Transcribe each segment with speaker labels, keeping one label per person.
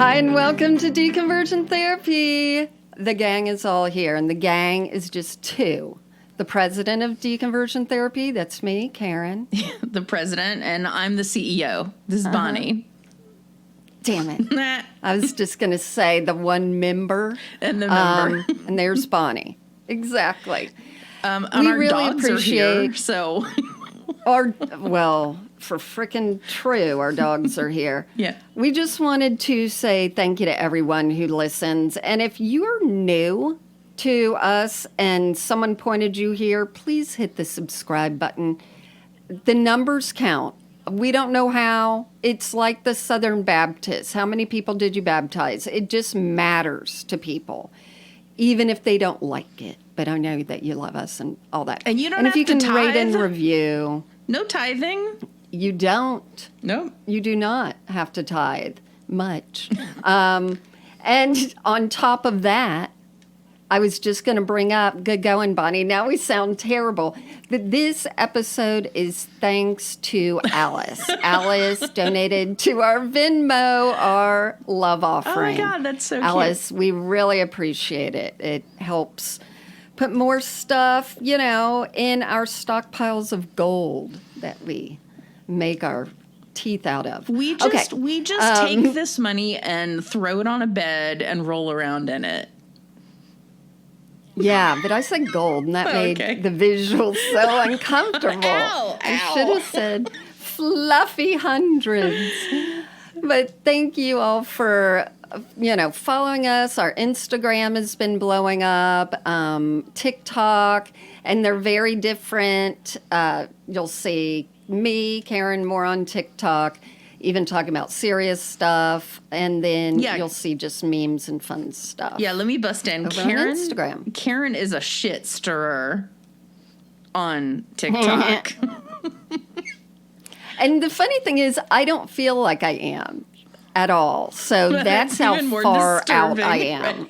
Speaker 1: Hi, and welcome to Deconversion Therapy. The gang is all here, and the gang is just two. The president of Deconversion Therapy, that's me, Karen.
Speaker 2: The president, and I'm the CEO. This is Bonnie.
Speaker 1: Damn it. I was just going to say the one member.
Speaker 2: And the member.
Speaker 1: And there's Bonnie. Exactly.
Speaker 2: And
Speaker 1: we
Speaker 2: our
Speaker 1: really
Speaker 2: dogs
Speaker 1: appreciate
Speaker 2: are here, so...
Speaker 1: For frickin' true, our dogs are here.
Speaker 2: Yeah.
Speaker 1: We just wanted to say thank you to everyone who listens. And if you're new to us and someone pointed you here, please hit the subscribe button. The numbers count. We don't know how. It's like the Southern Baptists. How many people did you baptize? It just matters to people, even if they don't like it. But I know that you love us and all that.
Speaker 2: And you don't
Speaker 1: and
Speaker 2: have
Speaker 1: if you
Speaker 2: to
Speaker 1: can rate and
Speaker 2: tithe.
Speaker 1: review.
Speaker 2: No tithing.
Speaker 1: You don't.
Speaker 2: No.
Speaker 1: You do not have to tithe much. And on top of that, I was just going to bring up, good going, Bonnie. Now we sound terrible. But this episode is thanks to Alice. Alice donated to our Venmo, our love offering.
Speaker 2: Oh my God, that's so cute.
Speaker 1: Alice, we really appreciate it. It helps put more stuff, in our stockpiles of gold that we make our teeth out of.
Speaker 2: We just take this money and throw it on a bed and roll around in it.
Speaker 1: Yeah, but I said gold, and that made the visual so uncomfortable.
Speaker 2: Ow.
Speaker 1: I should have said fluffy hundreds. But thank you all for, following us. Our Instagram has been blowing up, TikTok, and they're very different. You'll see me, Karen, more on TikTok, even talking about serious stuff, and then you'll see just memes and fun stuff.
Speaker 2: Yeah, let me bust in.
Speaker 1: Over on Instagram.
Speaker 2: Karen is a shit stirrer on TikTok.
Speaker 1: And the funny thing is, I don't feel like I am at all. So that's how far out I am.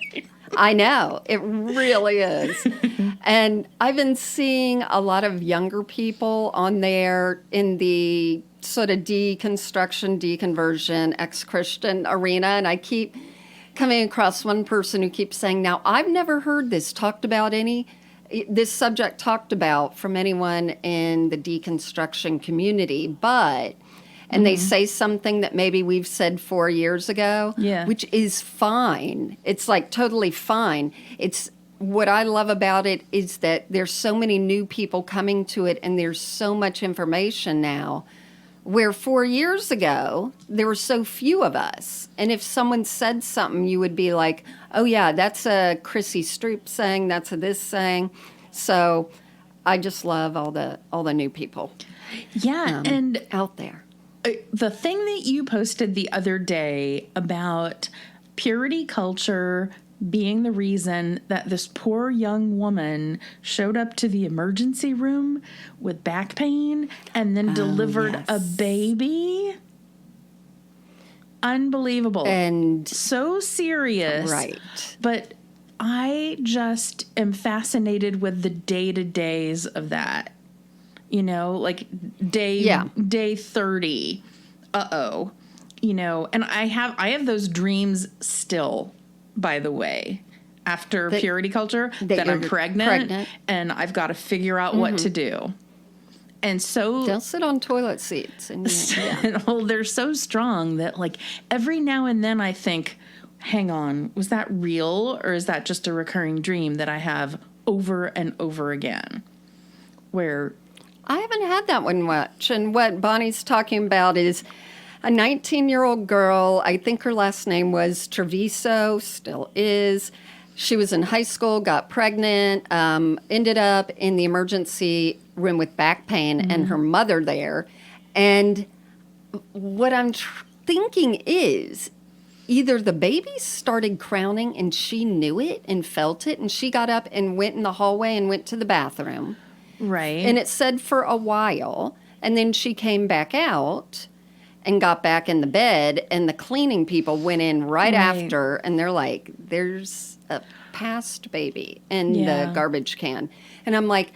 Speaker 1: I know. It really is. And I've been seeing a lot of younger people on there in the sort of deconstruction, deconversion, ex-Christian arena. And I keep coming across one person who keeps saying, now, I've never heard this subject talked about from anyone in the deconstruction community, but, and they say something that maybe we've said 4 years ago, which is fine. It's like totally fine. It's what I love about it is that there's so many new people coming to it, and there's so much information now, where 4 years ago, there were so few of us. And if someone said something, you would be like, oh, yeah, that's a Chrissy Stroop saying, that's a this saying. So I just love all the new people
Speaker 2: and
Speaker 1: out there.
Speaker 2: The thing that you posted the other day about purity culture being the reason that this poor young woman showed up to the emergency room with back pain and then delivered a baby. Unbelievable.
Speaker 1: And
Speaker 2: so serious.
Speaker 1: Right.
Speaker 2: But I just am fascinated with the day-to-days of that. Like day 30. And I have those dreams still. By the way, after purity culture, that I'm pregnant and I've got to figure out what to do. And so
Speaker 1: they'll sit on toilet seats. And
Speaker 2: they're so strong that like every now and then I think, hang on, was that real or is that just a recurring dream that I have over and over again? Where
Speaker 1: I haven't had that one much. And what Bonnie's talking about is a 19-year-old girl, I think her last name was Treviso, still is. She was in high school, got pregnant, ended up in the emergency room with back pain and her mother there. And what I'm thinking is either the baby started crowning and she knew it and felt it, and she got up and went in the hallway and went to the bathroom.
Speaker 2: Right.
Speaker 1: And it said for a while, and then she came back out and got back in the bed, and the cleaning people went in right after, and they're like, there's a past baby in the garbage can. And I'm like,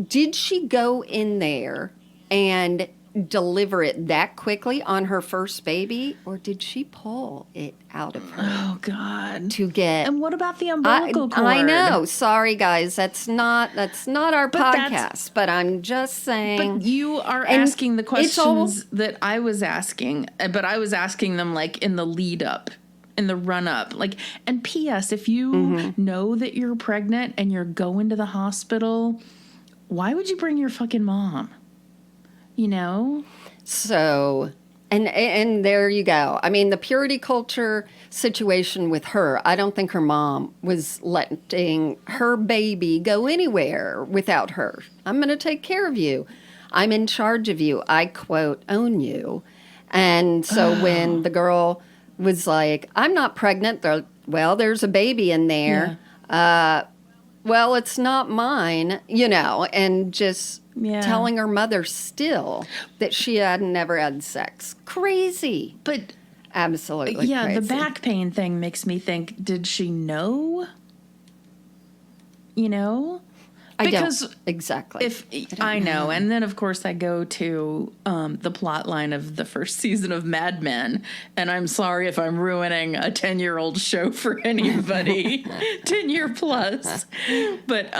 Speaker 1: did she go in there and deliver it that quickly on her first baby, or did she pull it out of her?
Speaker 2: Oh, God.
Speaker 1: To get.
Speaker 2: And what about the umbilical cord?
Speaker 1: I know. Sorry, guys. That's not our podcast. But I'm just saying.
Speaker 2: But you are asking the questions that I was asking, but I was asking them like in the lead up, in the run up. Like, and P.S. If you know that you're pregnant and you're going to the hospital, why would you bring your fucking mom? You know?
Speaker 1: So, and there you go. I mean, the purity culture situation with her, I don't think her mom was letting her baby go anywhere without her. I'm going to take care of you. I'm in charge of you. I, quote, own you. And so when the girl was like, I'm not pregnant, well, there's a baby in there. Yeah. Well, it's not mine, you know, and just telling her mother still that she had never had sex. Crazy.
Speaker 2: But
Speaker 1: absolutely crazy.
Speaker 2: The back pain thing makes me think, did she know? You know?
Speaker 1: Because I don't exactly.
Speaker 2: I know. And then, of course, I go to the plot line of the first season of Mad Men. And I'm sorry if I'm ruining a 10-year-old show for anybody, 10-year plus. But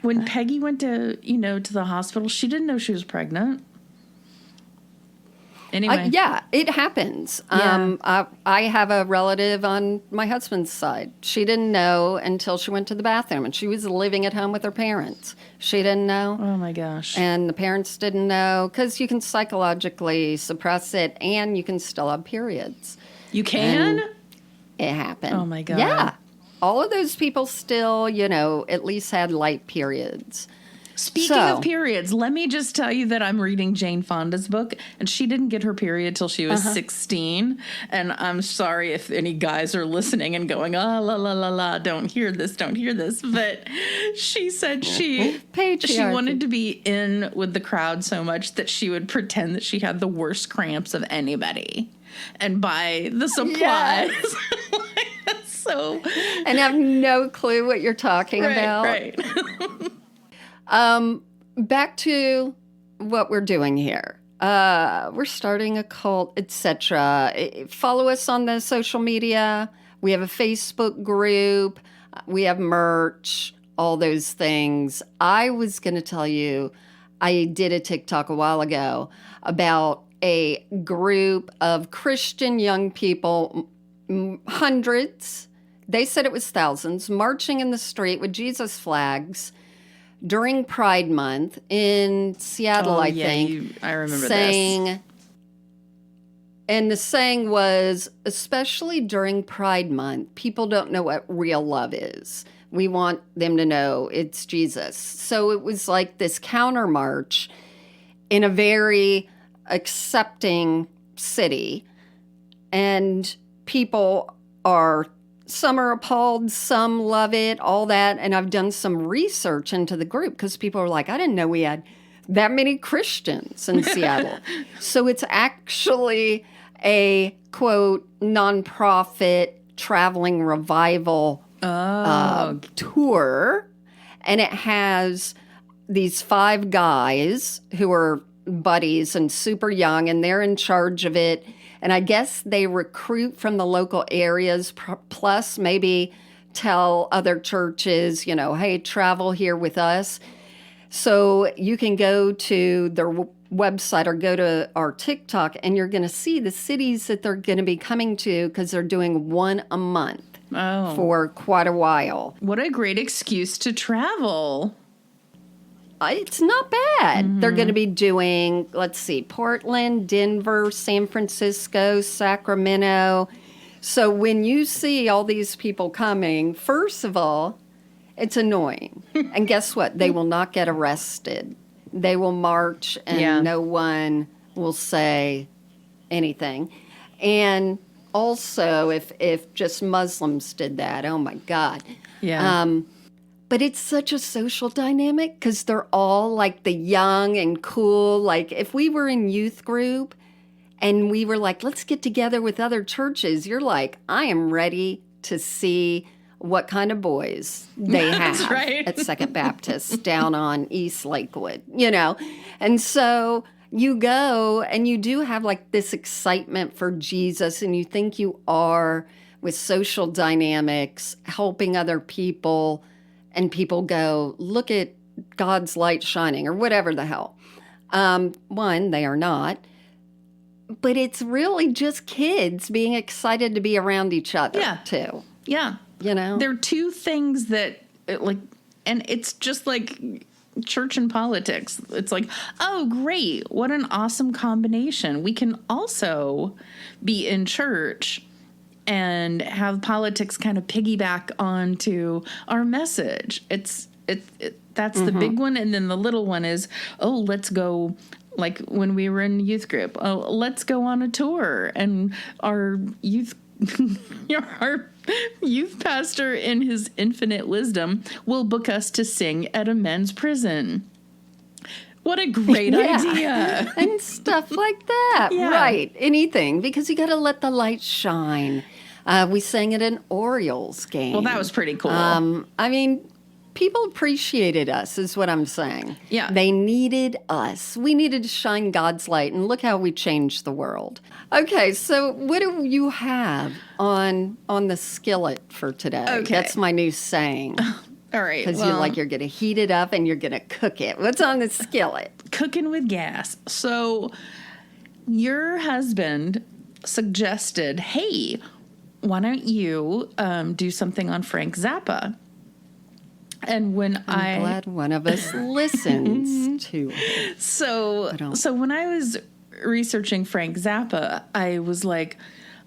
Speaker 2: when Peggy went to the hospital, she didn't know she was pregnant. Anyway.
Speaker 1: It happens.
Speaker 2: Yeah.
Speaker 1: I have a relative on my husband's side. She didn't know until she went to the bathroom, and she was living at home with her parents. She didn't know.
Speaker 2: Oh, my gosh.
Speaker 1: And the parents didn't know, because you can psychologically suppress it, and you can still have periods.
Speaker 2: You can?
Speaker 1: And it happened.
Speaker 2: Oh, my God.
Speaker 1: Yeah. All of those people still, at least had light periods.
Speaker 2: Speaking of periods, let me just tell you that I'm reading Jane Fonda's book, and she didn't get her period till she was 16. And I'm sorry if any guys are listening and going, la, la, la, la, don't hear this. But she said she wanted to be in with the crowd so much that she would pretend that she had the worst cramps of anybody and buy the supplies. Yes.
Speaker 1: And have no clue what you're talking about.
Speaker 2: Right.
Speaker 1: Back to what we're doing here. We're starting a cult, etc. Follow us on the social media. We have a Facebook group. We have merch, all those things. I was going to tell you, I did a TikTok a while ago about a group of Christian young people, hundreds, they said it was thousands, marching in the street with Jesus flags during Pride Month in Seattle, I think.
Speaker 2: I remember this.
Speaker 1: And the saying was, especially during Pride Month, people don't know what real love is. We want them to know it's Jesus. So it was like this counter march in a very accepting city. And people some are appalled, some love it, all that. And I've done some research into the group because people are like, I didn't know we had that many Christians in Seattle. So it's actually a, quote, nonprofit traveling revival tour. And it has these 5 guys who are buddies and super young, and they're in charge of it. And I guess they recruit from the local areas, plus maybe tell other churches, hey, travel here with us. So you can go to their website or go to our TikTok, and you're going to see the cities that they're going to be coming to because they're doing one a month for quite a while.
Speaker 2: What a great excuse to travel.
Speaker 1: It's not bad. Mm-hmm. They're going to be doing, let's see, Portland, Denver, San Francisco, Sacramento. So when you see all these people coming, first of all, it's annoying. And guess what? They will not get arrested. They will march and no one will say anything. And also, if just Muslims did that, oh my God.
Speaker 2: Yeah.
Speaker 1: But it's such a social dynamic because they're all like the young and cool. Like if we were in youth group and we were like, let's get together with other churches, you're like, I am ready to see what kind of boys they have at Second Baptist down on East Lakewood, And so you go and you do have like this excitement for Jesus, and you think you are with social dynamics, helping other people, and people go, look at God's light shining, or whatever the hell. One, they are not. But it's really just kids being excited to be around each other, too.
Speaker 2: Yeah.
Speaker 1: You know?
Speaker 2: There are two things that, like, and it's just like church and politics. It's like, oh, great. What an awesome combination. We can also be in church and have politics kind of piggyback onto our message. That's the big one. And then the little one is, oh, let's go. Like when we were in youth group, oh, let's go on a tour, and our youth pastor in his infinite wisdom will book us to sing at a men's prison. What a great idea.
Speaker 1: And stuff like that. Yeah. Right. Anything, because you got to let the light shine. We sang at an Orioles game.
Speaker 2: Well, that was pretty cool.
Speaker 1: I mean, people appreciated us, is what I'm saying.
Speaker 2: Yeah.
Speaker 1: They needed us. We needed to shine God's light, and look how we changed the world. Okay, so what do you have on the skillet for today?
Speaker 2: Okay.
Speaker 1: That's my new saying.
Speaker 2: All right.
Speaker 1: Because you're going to heat it up and you're going to cook it. What's on the skillet?
Speaker 2: Cooking with gas. So your husband suggested, hey, why don't you do something on Frank Zappa? And when
Speaker 1: I'm glad one of us listens to it.
Speaker 2: So when I was researching Frank Zappa, I was like,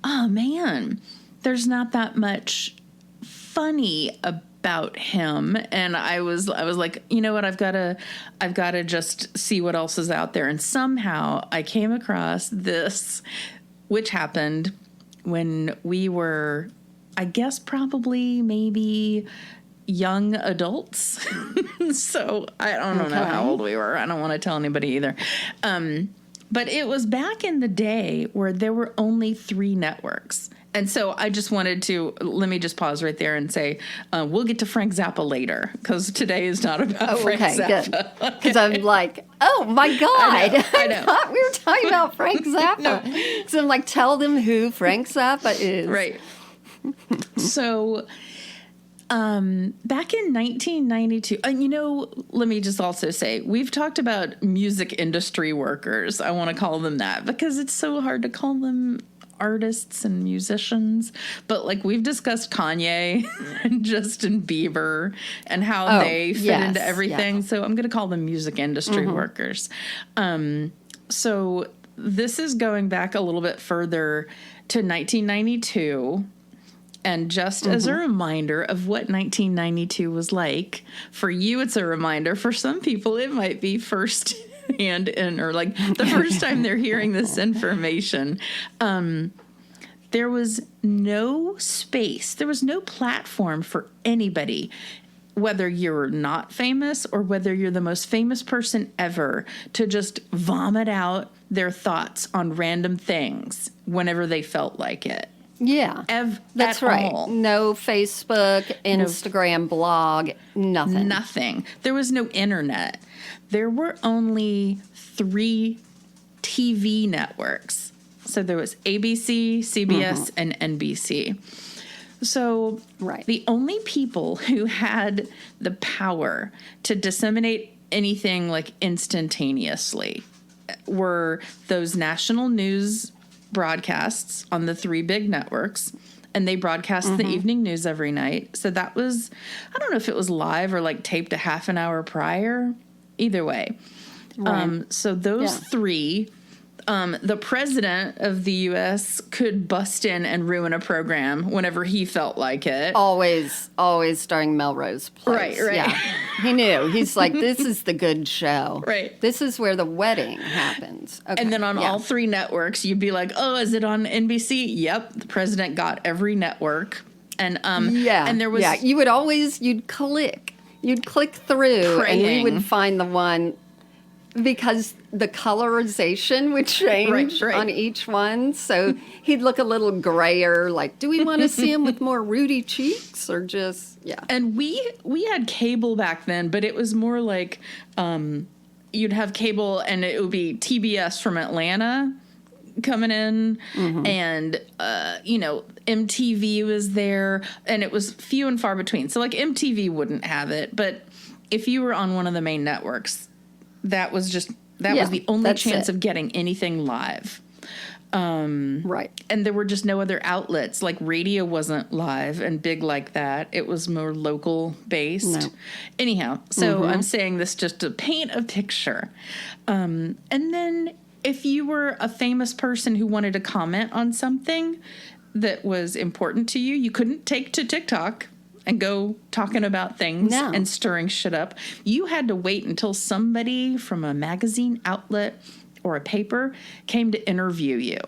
Speaker 2: oh man, there's not that much funny about him. And I was like, you know what, I've got to just see what else is out there. And somehow I came across this, which happened when we were, I guess probably maybe young adults. So I don't know how old we were. I don't want to tell anybody either. But it was back in the day where there were only 3 networks. And so I just wanted to, let me just pause right there and say, we'll get to Frank Zappa later, because today is not about Frank Zappa.
Speaker 1: Because I'm like, oh my God.
Speaker 2: I know.
Speaker 1: I thought we were talking about Frank Zappa. So I'm like, tell them who Frank Zappa is.
Speaker 2: Right. So back in 1992, let me just also say, we've talked about music industry workers. I want to call them that because it's so hard to call them artists and musicians. But like we've discussed Kanye and Justin Bieber and how they fit into everything. Yeah. So I'm going to call them music industry workers. So this is going back a little bit further to 1992. And just as a reminder of what 1992 was like, for you, it's a reminder. For some people, it might be first hand in, or like the first time they're hearing this information. There was no space. There was no platform for anybody, whether you're not famous or whether you're the most famous person ever, to just vomit out their thoughts on random things whenever they felt like it.
Speaker 1: Yeah, that's right.
Speaker 2: All.
Speaker 1: No Facebook, Instagram, blog, nothing.
Speaker 2: Nothing. There was no internet. There were only 3 TV networks. So there was ABC, CBS, and NBC. So the only people who had the power to disseminate anything like instantaneously were those national news broadcasts on the 3 big networks, and they broadcast the evening news every night. So that was, I don't know if it was live or like taped a half an hour prior. Either way. So those 3, the president of the U.S. could bust in and ruin a program whenever he felt like it.
Speaker 1: Always starring Melrose Place.
Speaker 2: Right.
Speaker 1: Yeah. He knew. He's like, this is the good show.
Speaker 2: Right.
Speaker 1: This is where the wedding happens. Okay.
Speaker 2: And then on all 3 networks, you'd be like, oh, is it on NBC? Yep. The president got every network. And and there was... Yeah, you'd click through praying. And we would find the one, because the colorization would change on each one. So he'd look a little grayer, like, do we want to see him with more ruddy cheeks or just, And we had cable back then, but it was more like, you'd have cable and it would be TBS from Atlanta coming in, and MTV was there, and it was few and far between. So like MTV wouldn't have it, but if you were on one of the main networks, that was the only chance of getting anything live.
Speaker 1: Right.
Speaker 2: And there were just no other outlets. Like radio wasn't live and big like that. It was more local based. No. Anyhow, so I'm saying this just to paint a picture. And then if you were a famous person who wanted to comment on something that was important to you, you couldn't take to TikTok and go talking about things and stirring shit up. You had to wait until somebody from a magazine outlet or a paper came to interview you.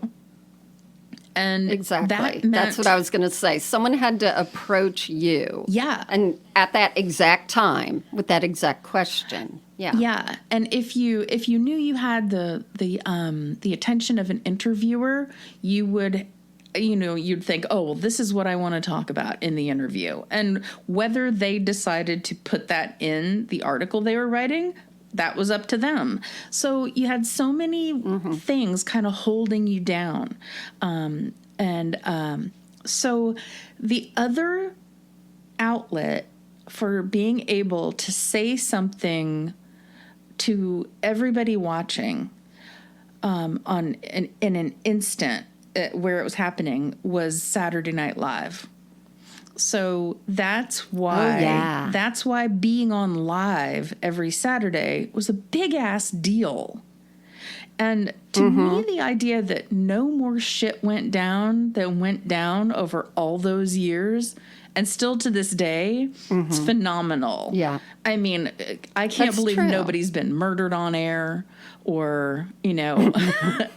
Speaker 2: And
Speaker 1: exactly. That's what I was going to say. Someone had to approach you.
Speaker 2: Yeah.
Speaker 1: And at that exact time with that exact question. Yeah.
Speaker 2: Yeah. And if you knew you had the attention of an interviewer, you would, you'd think, oh, well, this is what I want to talk about in the interview. And whether they decided to put that in the article they were writing, that was up to them. So you had so many things kind of holding you down. So the other outlet for being able to say something to everybody watching in an instant where it was happening was Saturday Night Live. So that's why being on live every Saturday was a big ass deal. And to me, the idea that no more shit went down than went down over all those years, and still to this day, it's phenomenal.
Speaker 1: Yeah.
Speaker 2: I mean, I can't believe nobody's been murdered on air or,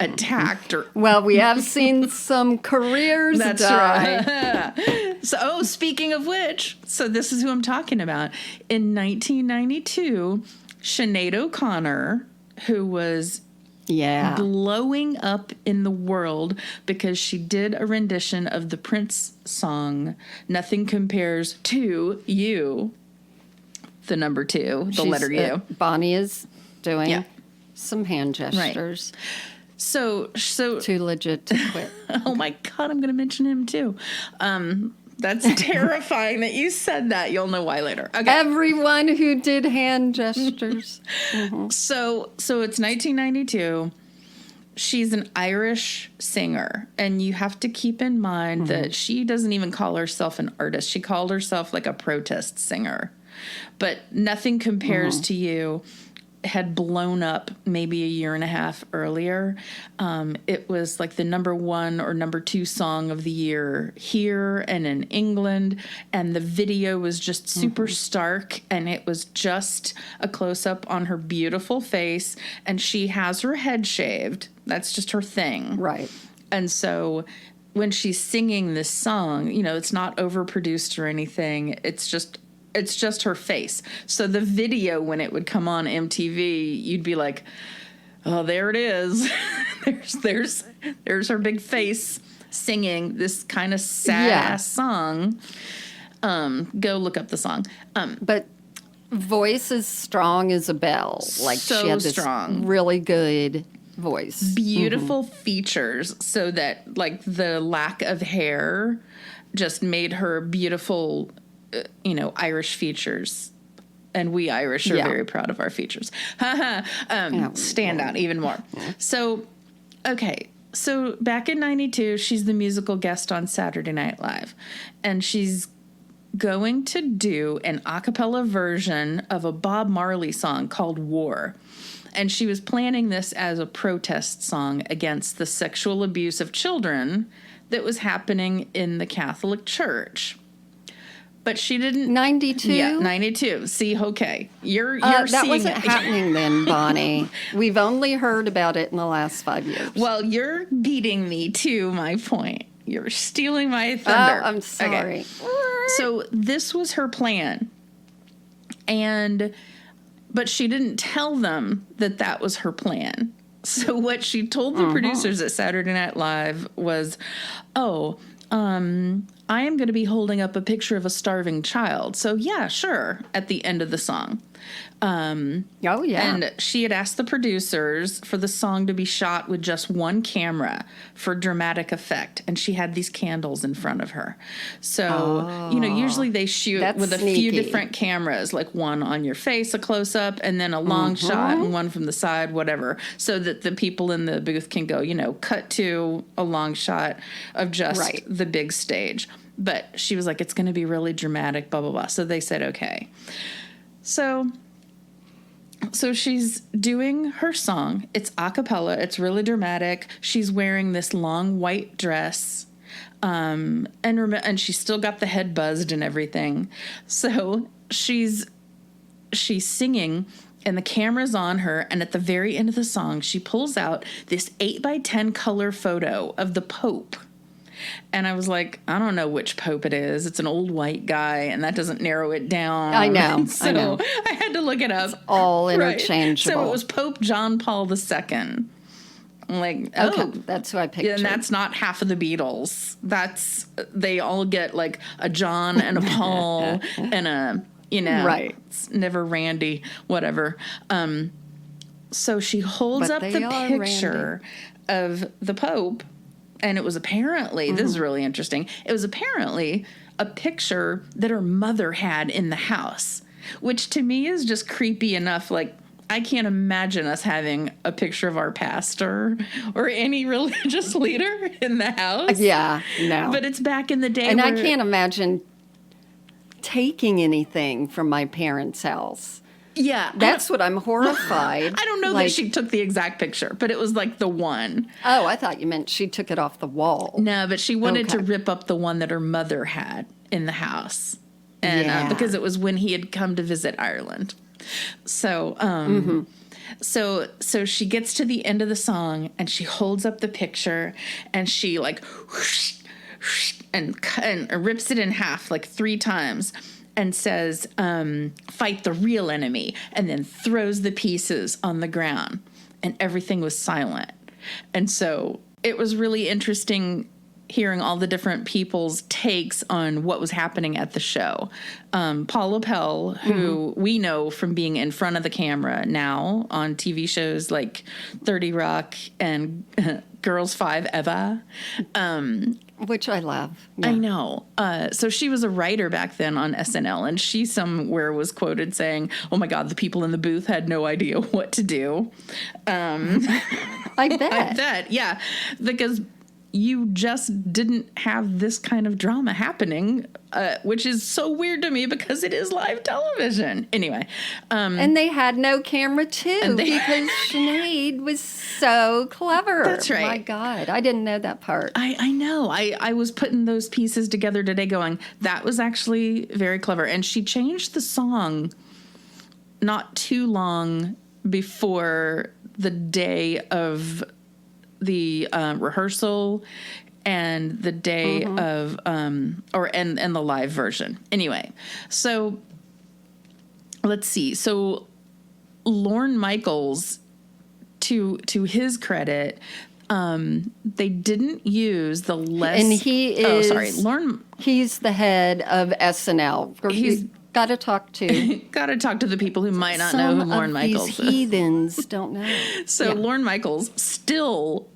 Speaker 2: attacked or...
Speaker 1: Well, we have seen some careers die.
Speaker 2: Right. So, speaking of which, so this is who I'm talking about. In 1992, Sinéad O'Connor, who was blowing up in the world because she did a rendition of the Prince song, Nothing Compares to You, the number 2, the letter U.
Speaker 1: Bonnie is doing some hand gestures.
Speaker 2: Right. So
Speaker 1: too legit to quit.
Speaker 2: Oh my God, I'm going to mention him too. That's terrifying that you said that. You'll know why later. Okay.
Speaker 1: Everyone who did hand gestures.
Speaker 2: So it's 1992. She's an Irish singer, and you have to keep in mind that she doesn't even call herself an artist. She called herself like a protest singer. But Nothing Compares to You had blown up maybe a year and a half earlier. It was like the number 1 or number 2 song of the year here and in England. And the video was just super stark. And it was just a close up on her beautiful face. And she has her head shaved. That's just her thing.
Speaker 1: Right.
Speaker 2: And so when she's singing this song, it's not overproduced or anything. It's just her face. So the video, when it would come on MTV, you'd be like, oh, there it is. there's her big face singing this kind of sad ass song. Go look up the song.
Speaker 1: But voice as strong as a bell. Like
Speaker 2: so
Speaker 1: she had this
Speaker 2: strong,
Speaker 1: really good voice.
Speaker 2: Beautiful features, so that like the lack of hair just made her beautiful, Irish features. And we Irish are very proud of our features. Stand out even more. So, okay. So back in 92, she's the musical guest on Saturday Night Live. And she's going to do an a cappella version of a Bob Marley song called War. And she was planning this as a protest song against the sexual abuse of children that was happening in the Catholic Church. But she didn't...
Speaker 1: 92?
Speaker 2: Yeah, 92. See, okay. You're
Speaker 1: that
Speaker 2: seeing...
Speaker 1: wasn't happening then, Bonnie. We've only heard about it in the last 5 years.
Speaker 2: Well, you're beating me to my point. You're stealing my thunder.
Speaker 1: Oh, I'm sorry.
Speaker 2: Okay. So this was her plan. But she didn't tell them that was her plan. So what she told the producers at Saturday Night Live was, I'm I am going to be holding up a picture of a starving child. So, yeah, sure, at the end of the song.
Speaker 1: Oh, yeah.
Speaker 2: And she had asked the producers for the song to be shot with just one camera for dramatic effect. And she had these candles in front of her. So, usually they shoot with a few different cameras, like one on your face, a close-up, and then a long shot and one from the side, whatever, so that the people in the booth can go, cut to a long shot of just the big stage. But she was like, it's going to be really dramatic, blah, blah, blah. So they said, okay. So she's doing her song. It's a cappella. It's really dramatic. She's wearing this long white dress. And she's still got the head buzzed and everything. So she's singing, and the camera's on her. And at the very end of the song, she pulls out this 8x10 color photo of the Pope. And I was like, I don't know which Pope it is. It's an old white guy, and that doesn't narrow it down.
Speaker 1: I know.
Speaker 2: So I had to look it up.
Speaker 1: It's all interchangeable.
Speaker 2: So it was Pope John Paul II. I'm like,
Speaker 1: that's who I pictured.
Speaker 2: And that's not half of the Beatles. They all get like a John and a Paul and a, it's never Randy, whatever. So she holds up the picture of the Pope. And it was apparently, this is really interesting, it was apparently a picture that her mother had in the house, which to me is just creepy enough. Like, I can't imagine us having a picture of our pastor or any religious leader in the house.
Speaker 1: Yeah, no.
Speaker 2: But it's back in the day.
Speaker 1: And I can't imagine taking anything from my parents' house.
Speaker 2: Yeah.
Speaker 1: That's what I'm horrified.
Speaker 2: I don't know that she took the exact picture, but it was like the one.
Speaker 1: Oh, I thought you meant she took it off the wall.
Speaker 2: No, but she wanted to rip up the one that her mother had in the house. And because it was when he had come to visit Ireland. So, so she gets to the end of the song and she holds up the picture and she like whoosh, whoosh, and rips it in half like 3 times. And says, fight the real enemy, and then throws the pieces on the ground. And everything was silent. And so it was really interesting hearing all the different people's takes on what was happening at the show. Paul Lepel, who we know from being in front of the camera now on TV shows like 30 Rock and Girls 5 Eva.
Speaker 1: Which I love. Yeah.
Speaker 2: I know. So she was a writer back then on SNL, and she somewhere was quoted saying, "Oh my God, the people in the booth had no idea what to do."
Speaker 1: I bet.
Speaker 2: I bet, yeah. Because you just didn't have this kind of drama happening, which is so weird to me because it is live television. Anyway.
Speaker 1: And they had no camera, too, because Sinead was so clever.
Speaker 2: That's right.
Speaker 1: My God, I didn't know that part.
Speaker 2: I know. I was putting those pieces together today going, that was actually very clever. And she changed the song not too long before the day of the rehearsal and the day of and the live version. Anyway, so let's see. So Lorne Michaels, to his credit, they didn't use the less.
Speaker 1: And he is.
Speaker 2: Lorne.
Speaker 1: He's the head of SNL. He's got to talk to
Speaker 2: the people who might not know who Lorne Michaels is.
Speaker 1: These heathens don't know.
Speaker 2: So Lorne Michaels, still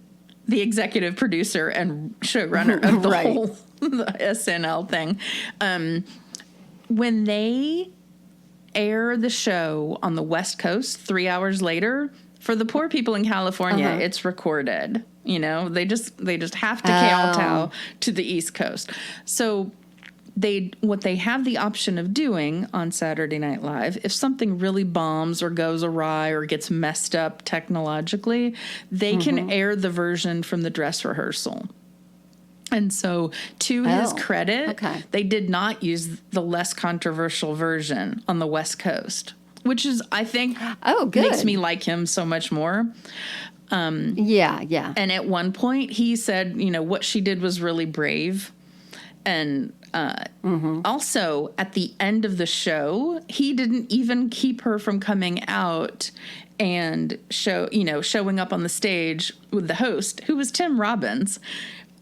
Speaker 2: the executive producer and showrunner of the whole the SNL thing. When they air the show on the West Coast 3 hours later, for the poor people in California, it's recorded. They just have to kowtow to the East Coast. So what they have the option of doing on Saturday Night Live, if something really bombs or goes awry or gets messed up technologically, they can air the version from the dress rehearsal. And so, to his credit, they did not use the less controversial version on the West Coast, which is, I think, makes me like him so much more.
Speaker 1: Yeah.
Speaker 2: And at one point, he said, what she did was really brave. And also, at the end of the show, he didn't even keep her from coming out and showing up on the stage with the host, who was Tim Robbins.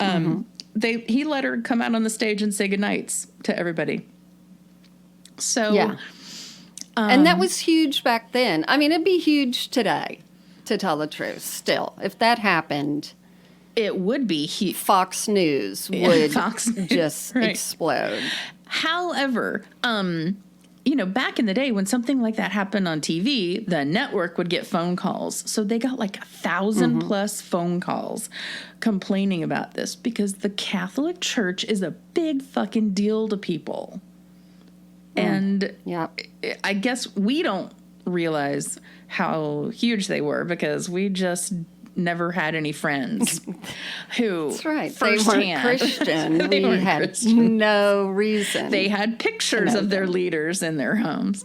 Speaker 2: He let her come out on the stage and say goodnights to everybody. So,
Speaker 1: yeah. And that was huge back then. I mean, it'd be huge today, to tell the truth, still. If that happened,
Speaker 2: it would be huge.
Speaker 1: Fox News would just
Speaker 2: right.
Speaker 1: explode.
Speaker 2: However, back in the day when something like that happened on TV, the network would get phone calls. So they got like 1,000 plus phone calls complaining about this because the Catholic Church is a big fucking deal to people. And I guess we don't realize how huge they were because we just never had any friends who
Speaker 1: That's right.
Speaker 2: firsthand,
Speaker 1: they weren't Christian.
Speaker 2: They
Speaker 1: we had
Speaker 2: Christian.
Speaker 1: No reason.
Speaker 2: They had pictures of their leaders in their homes.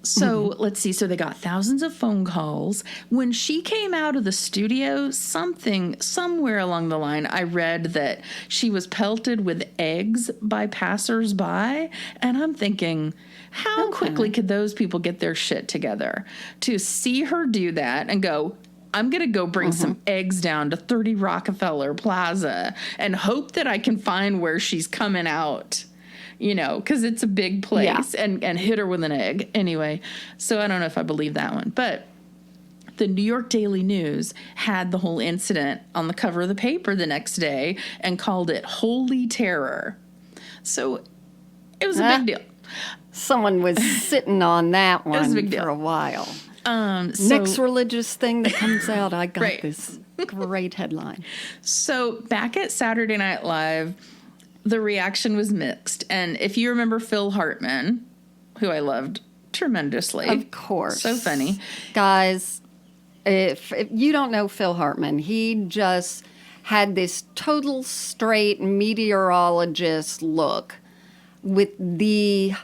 Speaker 2: So let's see. So they got thousands of phone calls. When she came out of the studio, somewhere along the line, I read that she was pelted with eggs by passersby. And I'm thinking, how quickly could those people get their shit together to see her do that and go, I'm going to go bring some eggs down to 30 Rockefeller Plaza and hope that I can find where she's coming out. Because it's a big place, and hit her with an egg. Anyway, so I don't know if I believe that one. But the New York Daily News had the whole incident on the cover of the paper the next day and called it Holy Terror. So it was a big deal.
Speaker 1: Someone was sitting on that one for a while. Next religious thing that comes out, I got this great headline.
Speaker 2: So back at Saturday Night Live, the reaction was mixed. And if you remember Phil Hartman, who I loved tremendously.
Speaker 1: Of course.
Speaker 2: So funny.
Speaker 1: Guys, if you don't know Phil Hartman, he just had this total straight meteorologist look with the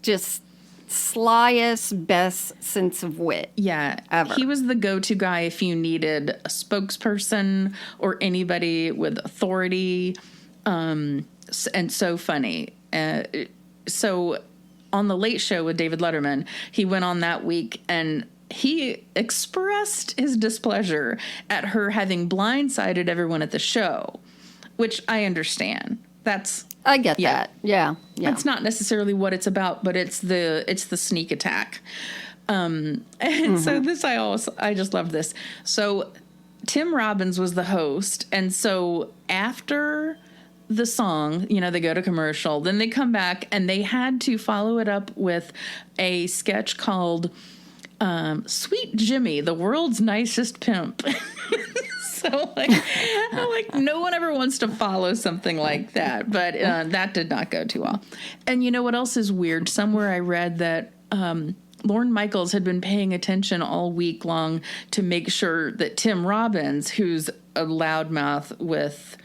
Speaker 1: just slyest, best sense of wit.
Speaker 2: Yeah.
Speaker 1: Ever.
Speaker 2: He was the go-to guy if you needed a spokesperson or anybody with authority. And so funny. So on the Late Show with David Letterman, he went on that week and he expressed his displeasure at her having blindsided everyone at the show, which I understand.
Speaker 1: I get that. Yeah.
Speaker 2: That's not necessarily what it's about, but it's the sneak attack. And so this, I just love this. So Tim Robbins was the host. And so after the song, they go to commercial, then they come back and they had to follow it up with a sketch called Sweet Jimmy, the World's Nicest Pimp. So no one ever wants to follow something like that, but that did not go too well. And you know what else is weird? Somewhere I read that Lorne Michaels had been paying attention all week long to make sure that Tim Robbins, who's a loudmouth with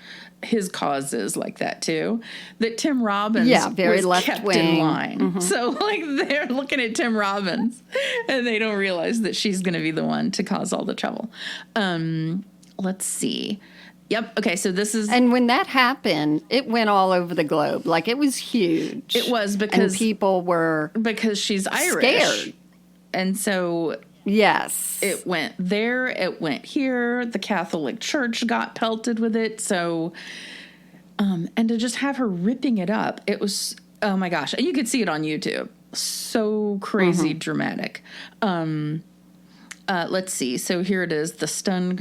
Speaker 2: his causes like that too, that Tim Robbins
Speaker 1: very
Speaker 2: was kept in line.
Speaker 1: Mm-hmm.
Speaker 2: So they're looking at Tim Robbins and they don't realize that she's going to be the one to cause all the trouble. Let's see. Yep. Okay. So this is,
Speaker 1: and when that happened, it went all over the globe. Like it was huge.
Speaker 2: It was because
Speaker 1: people were
Speaker 2: she's Irish,
Speaker 1: scared,
Speaker 2: and so.
Speaker 1: Yes.
Speaker 2: It went there, it went here, the Catholic Church got pelted with it, so, and to just have her ripping it up, it was, oh my gosh, and you could see it on YouTube, so crazy dramatic. Let's see, so here it is, the stun,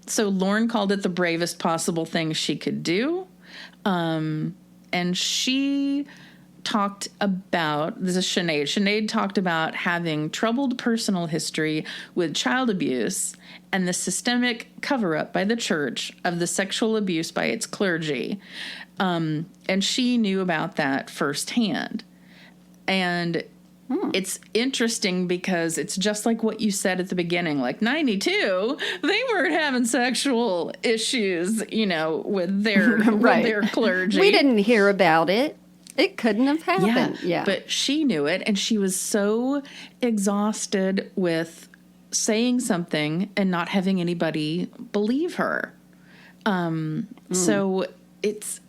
Speaker 2: so Lorne called it the bravest possible thing she could do, and she talked about, this is Sinead. Sinead talked about having troubled personal history with child abuse and the systemic cover-up by the church of the sexual abuse by its clergy. And she knew about that firsthand. And it's interesting because it's just like what you said at the beginning, like 92, they weren't having sexual issues, with their, with their clergy.
Speaker 1: We didn't hear about it. It couldn't have happened. Yeah.
Speaker 2: But she knew it, and she was so exhausted with saying something and not having anybody believe her. So it's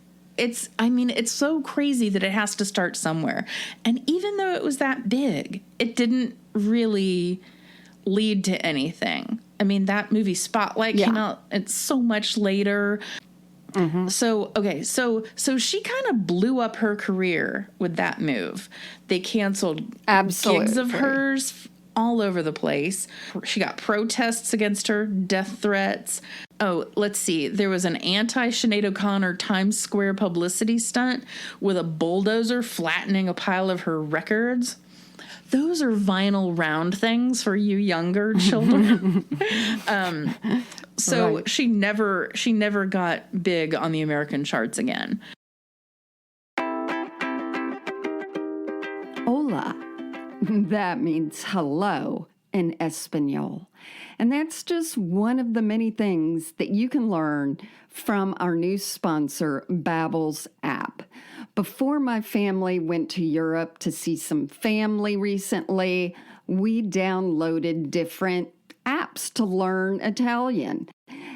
Speaker 2: so crazy that it has to start somewhere. And even though it was that big, it didn't really lead to anything. I mean, that movie Spotlight came out, it's so much later. So she kind of blew up her career with that move. They canceled gigs of hers all over the place. She got protests against her, death threats. Oh, let's see. There was an anti-Sinead O'Connor Times Square publicity stunt with a bulldozer flattening a pile of her records. Those are vinyl round things for you younger children. She never got big on the American charts again.
Speaker 1: Hola. That means hello in Espanol. And that's just one of the many things that you can learn from our new sponsor, Babbel's app. Before my family went to Europe to see some family recently, we downloaded different apps to learn Italian.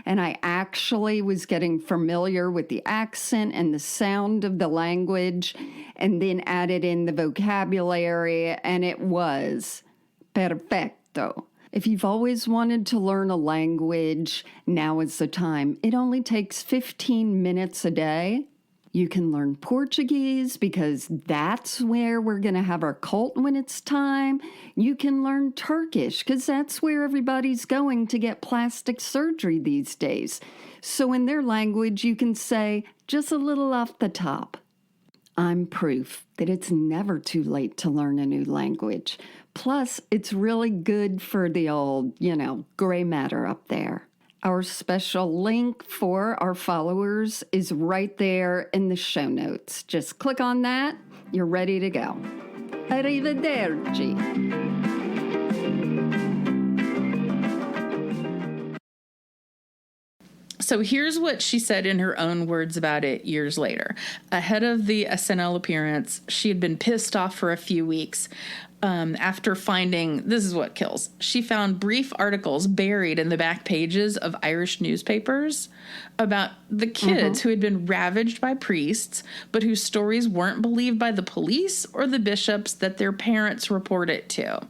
Speaker 1: And I actually was getting familiar with the accent and the sound of the language, and then added in the vocabulary, and it was perfecto. If you've always wanted to learn a language, now is the time. It only takes 15 minutes a day. You can learn Portuguese because that's where we're going to have our cult when it's time. You can learn Turkish because that's where everybody's going to get plastic surgery these days. So in their language, you can say just a little off the top. I'm proof that it's never too late to learn a new language. Plus, it's really good for the old, gray matter up there. Our special link for our followers is right there in the show notes. Just click on that. You're ready to go. Arrivederci.
Speaker 2: So here's what she said in her own words about it years later. Ahead of the SNL appearance, she had been pissed off for a few weeks. After finding, this is what kills, she found brief articles buried in the back pages of Irish newspapers about the kids who had been ravaged by priests, but whose stories weren't believed by the police or the bishops that their parents reported to.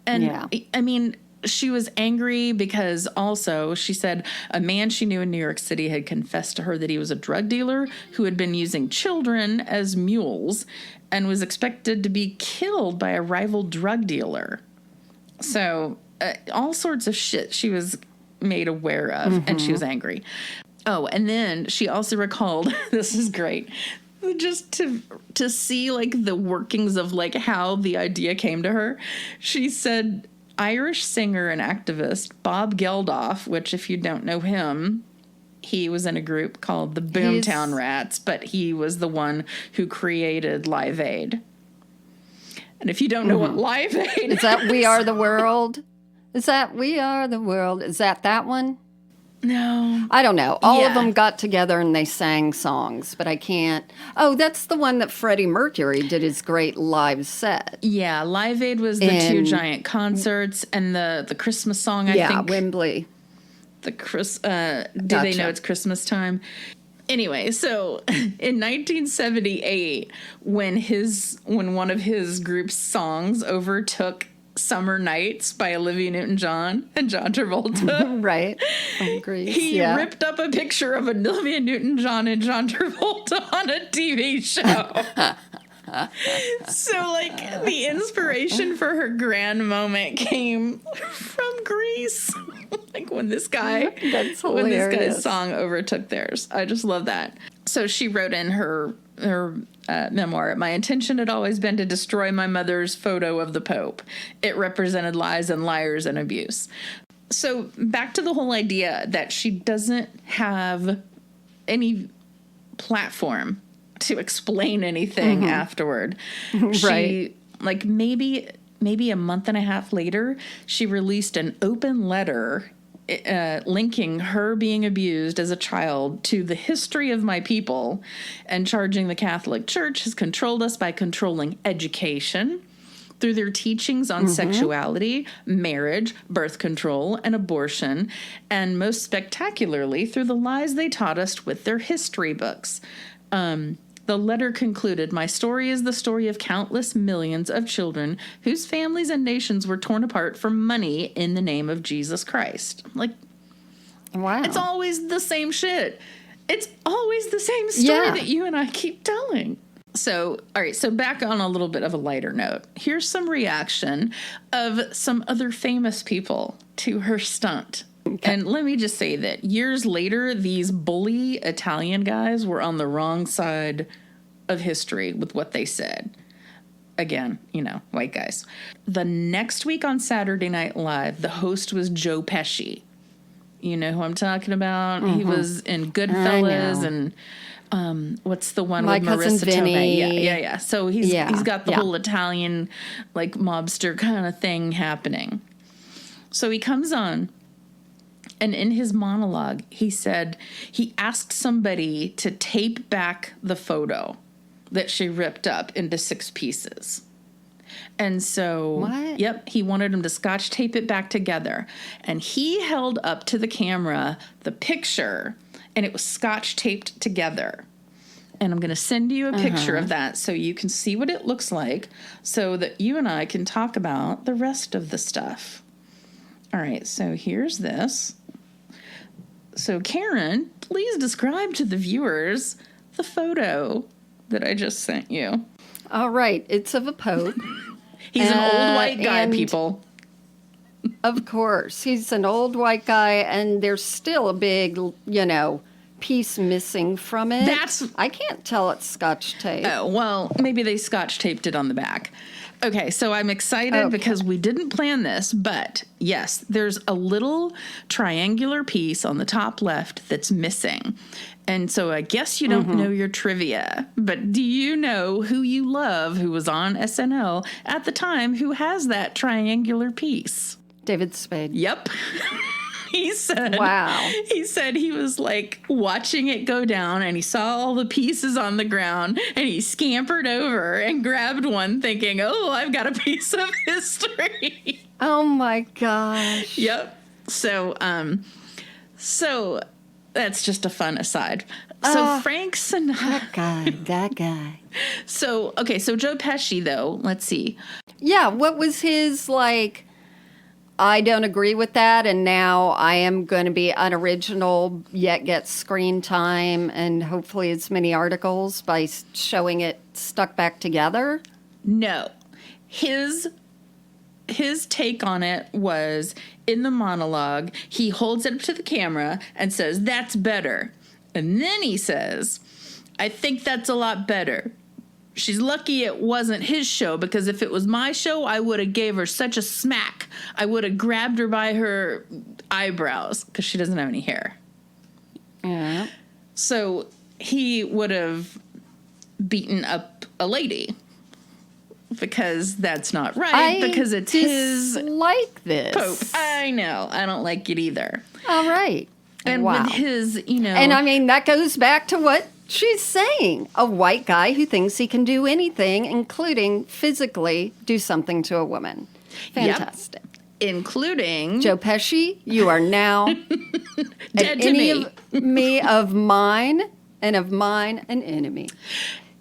Speaker 2: And I mean, she was angry because also, she said, a man she knew in New York City had confessed to her that he was a drug dealer who had been using children as mules and was expected to be killed by a rival drug dealer. So all sorts of shit she was made aware of, and she was angry. Oh, and then she also recalled, this is great, just to see like the workings of like how the idea came to her. She said Irish singer and activist Bob Geldof, which if you don't know him, he was in a group called the Boomtown Rats, but he was the one who created Live Aid. And if you don't know what Live Aid
Speaker 1: is that We Are the World? Is that We Are the World? Is that one?
Speaker 2: No.
Speaker 1: I don't know. All of them got together and they sang songs, but I can't. Oh, that's the one that Freddie Mercury did his great live set.
Speaker 2: Yeah, Live Aid was the two giant concerts and the Christmas song, I think.
Speaker 1: Yeah, Wembley.
Speaker 2: Do they know it's Christmas time? Anyway, so in 1978, when one of his group's songs overtook Summer Nights by Olivia Newton-John and John Travolta.
Speaker 1: Right. From Greece.
Speaker 2: He ripped up a picture of Olivia Newton-John and John Travolta on a TV show. So, like, the inspiration for her grand moment came from Greece. Like, when this guy's song overtook theirs. I just love that. So she wrote in her memoir, my intention had always been to destroy my mother's photo of the Pope. It represented lies and liars and abuse. So back to the whole idea that she doesn't have any platform to explain anything afterward. She, like, maybe a month and a half later, she released an open letter linking her being abused as a child to the history of my people and charging the Catholic Church has controlled us by controlling education through their teachings on sexuality, marriage, birth control, and abortion, and most spectacularly through the lies they taught us with their history books. The letter concluded, "My story is the story of countless millions of children whose families and nations were torn apart for money in the name of Jesus Christ." Like,
Speaker 1: wow.
Speaker 2: It's always the same shit. It's always the same story that you and I keep telling. So, all right, so back on a little bit of a lighter note. Here's some reaction of some other famous people to her stunt. Okay. And let me just say that years later, these bully Italian guys were on the wrong side of history with what they said. Again, you know, white guys. The next week on Saturday Night Live, the host was Joe Pesci. You know who I'm talking about? Mm-hmm. He was in Goodfellas and what's the one with Marissa Tomei? Yeah. So he's got the whole Italian, like, mobster kind of thing happening. So he comes on. And in his monologue, he said he asked somebody to tape back the photo that she ripped up into 6 pieces. And so, he wanted him to scotch tape it back together. And he held up to the camera the picture, and it was scotch taped together. And I'm going to send you a picture of that so you can see what it looks like so that you and I can talk about the rest of the stuff. All right, so here's this. So, Karen, please describe to the viewers the photo that I just sent you.
Speaker 1: All right. It's of a Pope.
Speaker 2: He's an old white guy, people.
Speaker 1: Of course. He's an old white guy, and there's still a big, piece missing from it. I can't tell it's scotch tape.
Speaker 2: Oh, well, maybe they scotch taped it on the back. Okay, so I'm excited because we didn't plan this, but yes, there's a little triangular piece on the top left that's missing. And so I guess you don't know your trivia, but do you know who you love who was on SNL at the time who has that triangular piece?
Speaker 1: David Spade.
Speaker 2: Yep. He said,
Speaker 1: wow.
Speaker 2: He said he was like watching it go down and he saw all the pieces on the ground and he scampered over and grabbed one thinking, oh, I've got a piece of history.
Speaker 1: Oh my gosh.
Speaker 2: Yep. So that's just a fun aside. So Frank Sinatra.
Speaker 1: That guy.
Speaker 2: So Joe Pesci though, let's see.
Speaker 1: Yeah. What was his I don't agree with that, and now I am going to be unoriginal, yet get screen time and hopefully as many articles by showing it stuck back together?
Speaker 2: No. His take on it was, in the monologue, he holds it up to the camera and says, "That's better." And then he says, "I think that's a lot better. She's lucky it wasn't his show, because if it was my show, I would have gave her such a smack. I would have grabbed her by her eyebrows," because she doesn't have any hair.
Speaker 1: Yeah.
Speaker 2: So he would have beaten up a lady, because that's not right, because it's his
Speaker 1: like this
Speaker 2: Pope. I know. I don't like it either.
Speaker 1: All right.
Speaker 2: And
Speaker 1: wow.
Speaker 2: with his,
Speaker 1: And I mean, that goes back to what she's saying. A white guy who thinks he can do anything, including physically do something to a woman. Fantastic.
Speaker 2: Yep. Including
Speaker 1: Joe Pesci, you are now
Speaker 2: dead to me.
Speaker 1: of mine an enemy.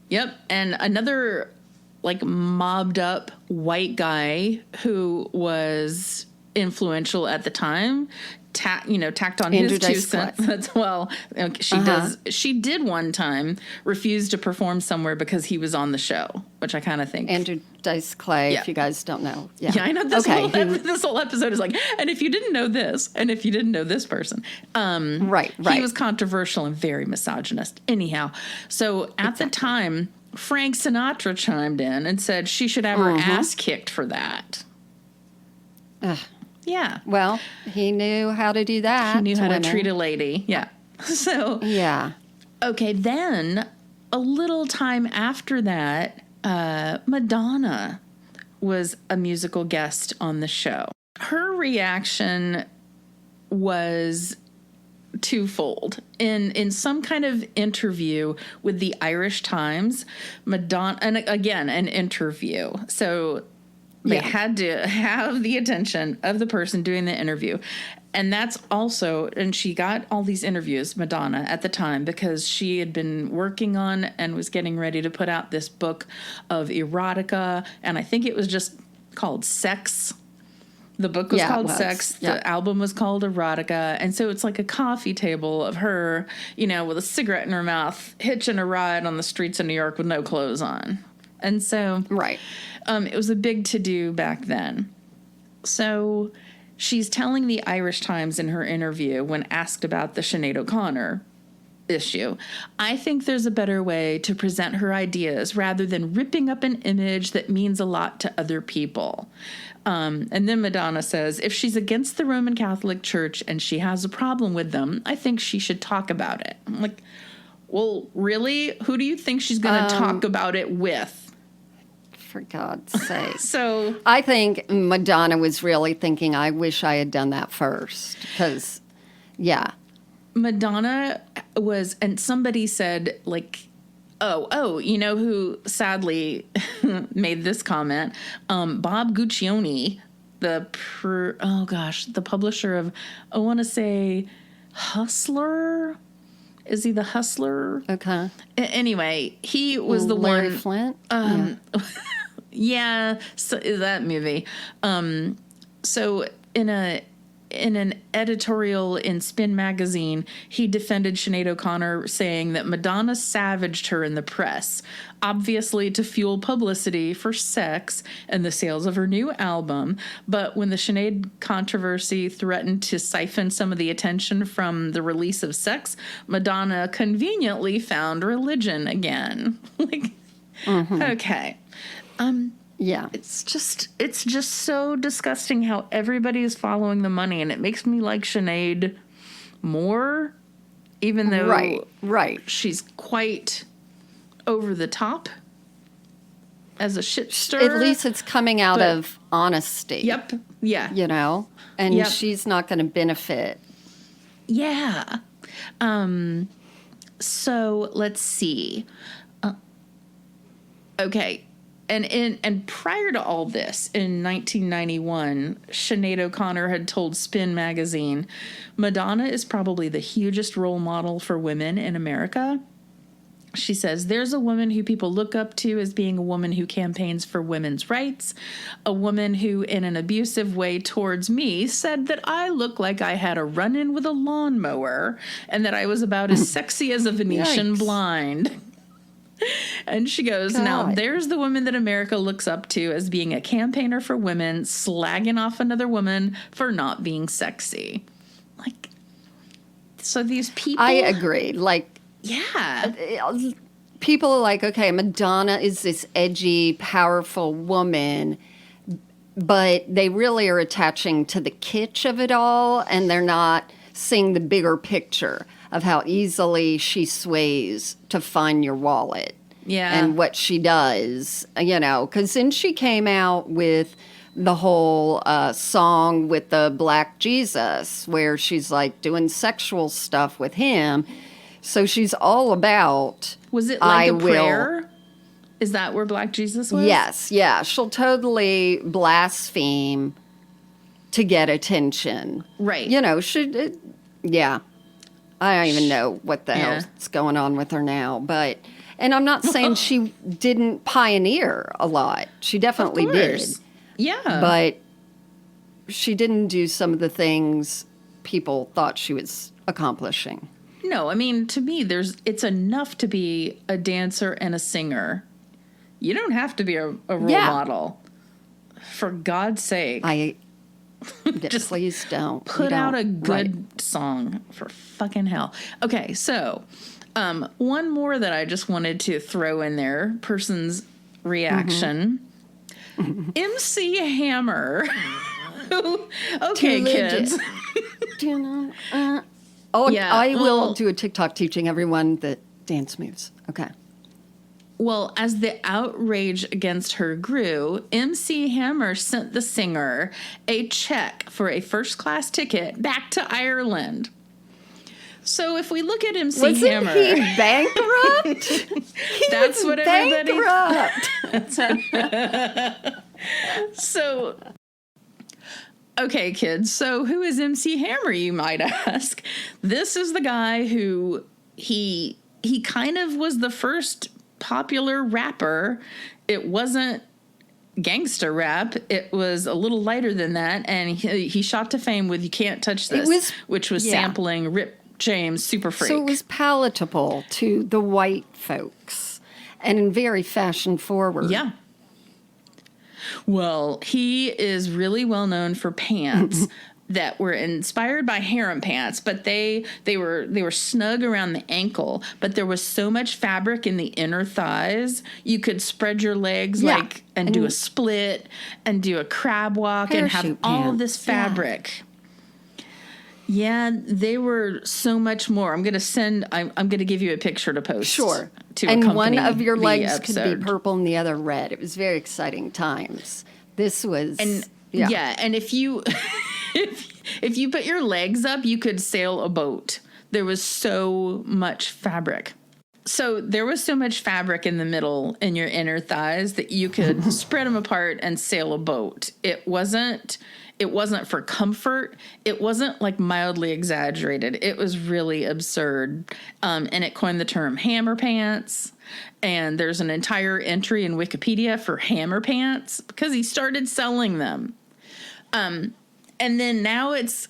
Speaker 2: Yep. And another mobbed up white guy who was influential at the time tacked on
Speaker 1: Andrew
Speaker 2: his 2 cents as well. She did one time refuse to perform somewhere because he was on the show, which I kind of think.
Speaker 1: Andrew Dice Clay, if you guys don't know. Yeah,
Speaker 2: I know this whole episode is and if you didn't know this, and if you didn't know this person.
Speaker 1: Right.
Speaker 2: He was controversial and very misogynist. Anyhow, so at the time, Frank Sinatra chimed in and said she should have her ass kicked for that. Yeah.
Speaker 1: Well, he knew how to do that.
Speaker 2: He knew how to treat a lady. Yeah. So.
Speaker 1: Yeah.
Speaker 2: Okay, then a little time after that, Madonna was a musical guest on the show. Her reaction was twofold. In some kind of interview with the Irish Times, Madonna, and again, an interview. So they had to have the attention of the person doing the interview. And that's also, and she got all these interviews, Madonna, at the time, because she had been working on and was getting ready to put out this book of erotica. And I think it was just called Sex. The book was called Sex. The album was called Erotica. And so it's like a coffee table of her, with a cigarette in her mouth, hitching a ride on the streets of New York with no clothes on. And so it was a big to-do back then. So she's telling the Irish Times in her interview when asked about the Sinead O'Connor issue, I think there's a better way to present her ideas rather than ripping up an image that means a lot to other people. And then Madonna says, if she's against the Roman Catholic Church and she has a problem with them, I think she should talk about it. I'm like, well, really? Who do you think she's going to talk about it with?
Speaker 1: For God's sake.
Speaker 2: So
Speaker 1: I think Madonna was really thinking, I wish I had done that first. Because,
Speaker 2: Madonna was, and somebody said, like, you know who sadly made this comment? Bob Guccione, the publisher of, I want to say, Hustler. Is he the Hustler?
Speaker 1: Okay.
Speaker 2: Anyway, he was the
Speaker 1: Larry
Speaker 2: one.
Speaker 1: Flint?
Speaker 2: So that movie. So in an editorial in Spin magazine, he defended Sinead O'Connor, saying that Madonna savaged her in the press, obviously to fuel publicity for Sex and the sales of her new album. But when the Sinead controversy threatened to siphon some of the attention from the release of Sex, Madonna conveniently found religion again. Okay.
Speaker 1: Yeah.
Speaker 2: It's just so disgusting how everybody is following the money, and it makes me like Sinead more, even though she's quite over the top as a shit stirrer.
Speaker 1: At least it's coming out of honesty.
Speaker 2: Yep. Yeah.
Speaker 1: And she's not going to benefit.
Speaker 2: Yeah. So let's see. Okay. And prior to all this, in 1991, Sinead O'Connor had told Spin magazine, Madonna is probably the hugest role model for women in America. She says, there's a woman who people look up to as being a woman who campaigns for women's rights, a woman who, in an abusive way towards me, said that I look like I had a run-in with a lawnmower and that I was about as sexy as a Venetian blind. And she goes, now there's the woman that America looks up to as being a campaigner for women, slagging off another woman for not being sexy. Like, so these people.
Speaker 1: I agree. Like,
Speaker 2: yeah.
Speaker 1: People are like, okay, Madonna is this edgy, powerful woman, but they really are attaching to the kitsch of it all, and they're not seeing the bigger picture of how easily she sways to find your wallet.
Speaker 2: Yeah.
Speaker 1: And what she does, because then she came out with the whole song with the Black Jesus, where she's like doing sexual stuff with him. So she's all about.
Speaker 2: Was it like a prayer? Is that where Black Jesus was?
Speaker 1: Yes, yeah. She'll totally blaspheme to get attention.
Speaker 2: Right.
Speaker 1: Yeah. I don't even know what the hell's going on with her now, but. And I'm not saying she didn't pioneer a lot. She definitely did.
Speaker 2: Yeah.
Speaker 1: But she didn't do some of the things people thought she was accomplishing.
Speaker 2: No, I mean, to me, it's enough to be a dancer and a singer. You don't have to be a role model. For God's sake.
Speaker 1: Just please don't.
Speaker 2: Put out a good song, for fucking hell. Okay, so... one more that I just wanted to throw in there, person's reaction. Mm-hmm. MC Hammer. Okay, kids.
Speaker 1: I will do a TikTok teaching everyone the dance moves. Okay.
Speaker 2: Well, as the outrage against her grew, MC Hammer sent the singer a check for a first-class ticket back to Ireland. So if we look at MC Hammer...
Speaker 1: Wasn't he bankrupt?
Speaker 2: That's what
Speaker 1: bankrupt.
Speaker 2: everybody... So Okay, kids, so who is MC Hammer, you might ask? This is the guy who he kind of was the first popular rapper. It wasn't gangster rap. It was a little lighter than that, and he shot to fame with You Can't Touch This, which was sampling Rip James' Super Freak.
Speaker 1: So it was palatable to the white folks and very fashion forward.
Speaker 2: Yeah. Well, he is really well known for pants that were inspired by harem pants, but they were snug around the ankle, but there was so much fabric in the inner thighs, you could spread your legs and do a split and do a crab walk and have all of this fabric. Yeah, they were so much more. I'm going to give you a picture to post.
Speaker 1: Sure.
Speaker 2: And
Speaker 1: one of your legs could be purple and the other red. It was very exciting times. This was...
Speaker 2: and if you if you put your legs up, you could sail a boat. There was so much fabric. So there was so much fabric in the middle in your inner thighs that you could spread them apart and sail a boat. It wasn't for comfort. It wasn't like mildly exaggerated. It was really absurd. And it coined the term hammer pants. And there's an entire entry in Wikipedia for hammer pants because he started selling them. And then now it's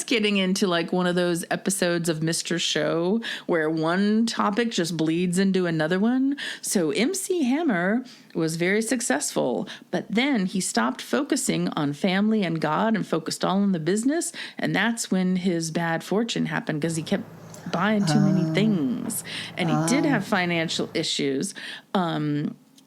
Speaker 2: getting into like one of those episodes of Mr. Show where one topic just bleeds into another one. So MC Hammer was very successful, but then he stopped focusing on family and God and focused all on the business. And that's when his bad fortune happened because he kept buying too many things. And he did have financial issues.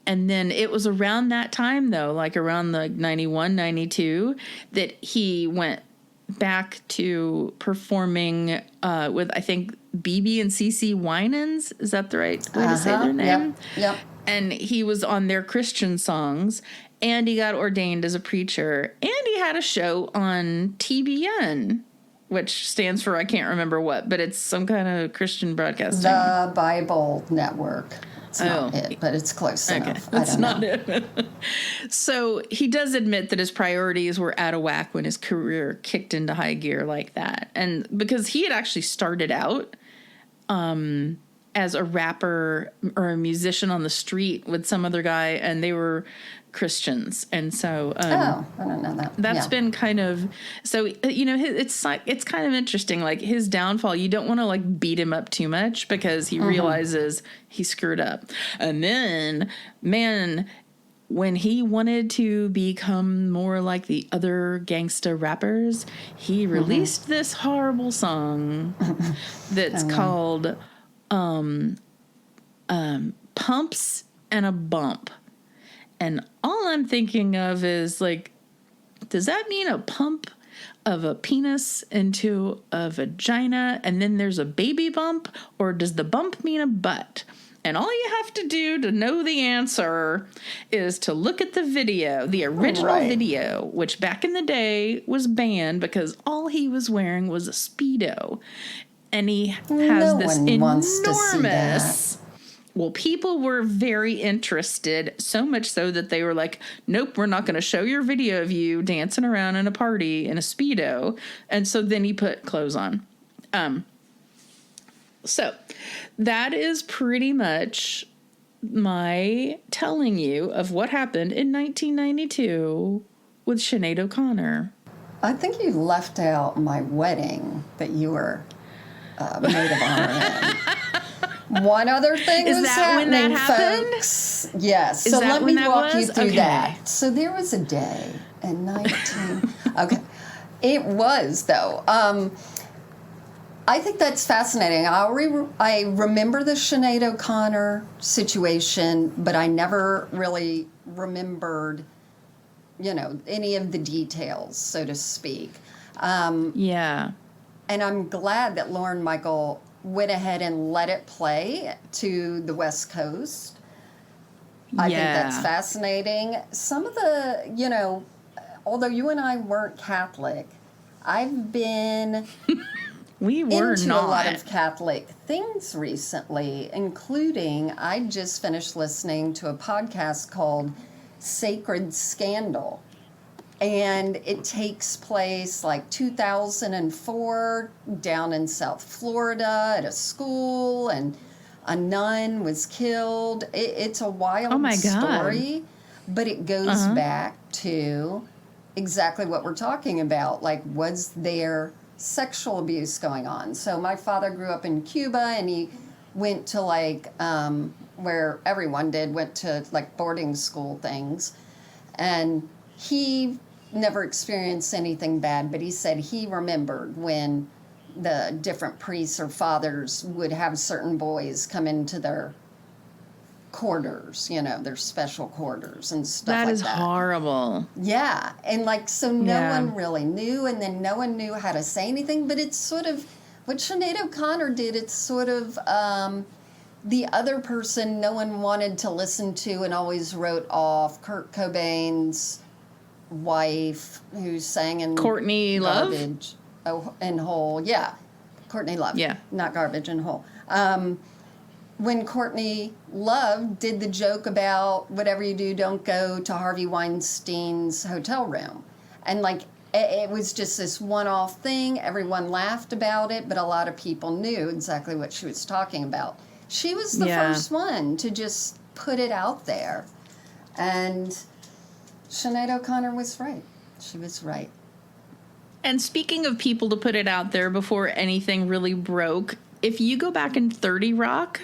Speaker 2: And then it was around that time, though, like around the 91, 92, that he went back to performing with, I think, BB and CC Winans. Is that the right way to say their name?
Speaker 1: Yep.
Speaker 2: And he was on their Christian songs, and he got ordained as a preacher, and he had a show on TBN, which stands for I can't remember what, but it's some kind of Christian broadcasting.
Speaker 1: The Bible Network. It's not it, but it's close enough.
Speaker 2: That's not it. So he does admit that his priorities were out of whack when his career kicked into high gear like that. And because he had actually started out as a rapper or a musician on the street with some other guy, and they were Christians. And so
Speaker 1: I don't know that.
Speaker 2: That's been kind of, so it's kind of interesting, like his downfall. You don't want to like beat him up too much because he realizes he screwed up. And then, man, when he wanted to become more like the other gangsta rappers, he released this horrible song that's called Pumps and a Bump. And all I'm thinking of is, like, does that mean a pump of a penis into a vagina and then there's a baby bump? Or does the bump mean a butt? And all you have to do to know the answer is to look at the video, the original video, which back in the day was banned because all he was wearing was a Speedo. And he has this enormous... Well, people were very interested, so much so that they were like, nope, we're not going to show your video of you dancing around in a party in a Speedo. And so then he put clothes on. So that is pretty much my telling you of what happened in 1992 with Sinead O'Connor.
Speaker 1: I think you left out my wedding that you were maid of honor in. One other thing was happening, folks. Yes. So let me walk you through that. So there was a day in 19... Okay. It was, though. I think that's fascinating. I remember the Sinead O'Connor situation, but I never really remembered, any of the details, so to speak.
Speaker 2: Yeah.
Speaker 1: And I'm glad that Lauren Michael went ahead and let it play to the West Coast. I think that's fascinating. Some of the, although you and I weren't Catholic, I've been into a lot of Catholic things recently, including I just finished listening to a podcast called Sacred Scandal. And it takes place like 2004 down in South Florida at a school, and a nun was killed. It's a wild story, but it goes back to exactly what we're talking about. Like, was there sexual abuse going on? So my father grew up in Cuba, and he went to like where everyone went to like boarding school things, and he never experienced anything bad, but he said he remembered when the different priests or fathers would have certain boys come into their quarters, their special quarters and stuff like that.
Speaker 2: That is horrible.
Speaker 1: Yeah. And like, so no one really knew, and then no one knew how to say anything, but it's sort of what Sinead O'Connor did. It's sort of the other person no one wanted to listen to and always wrote off, Kurt Cobain's wife, who sang in
Speaker 2: Courtney
Speaker 1: Garbage and Hole. Yeah, Courtney Love.
Speaker 2: Yeah.
Speaker 1: Not Garbage and Hole. When Courtney Love did the joke about whatever you do, don't go to Harvey Weinstein's hotel room. And like, it was just this one-off thing. Everyone laughed about it, but a lot of people knew exactly what she was talking about. She was the first one to just put it out there. And Sinead O'Connor was right. She was right.
Speaker 2: And speaking of people to put it out there before anything really broke, if you go back in 30 Rock,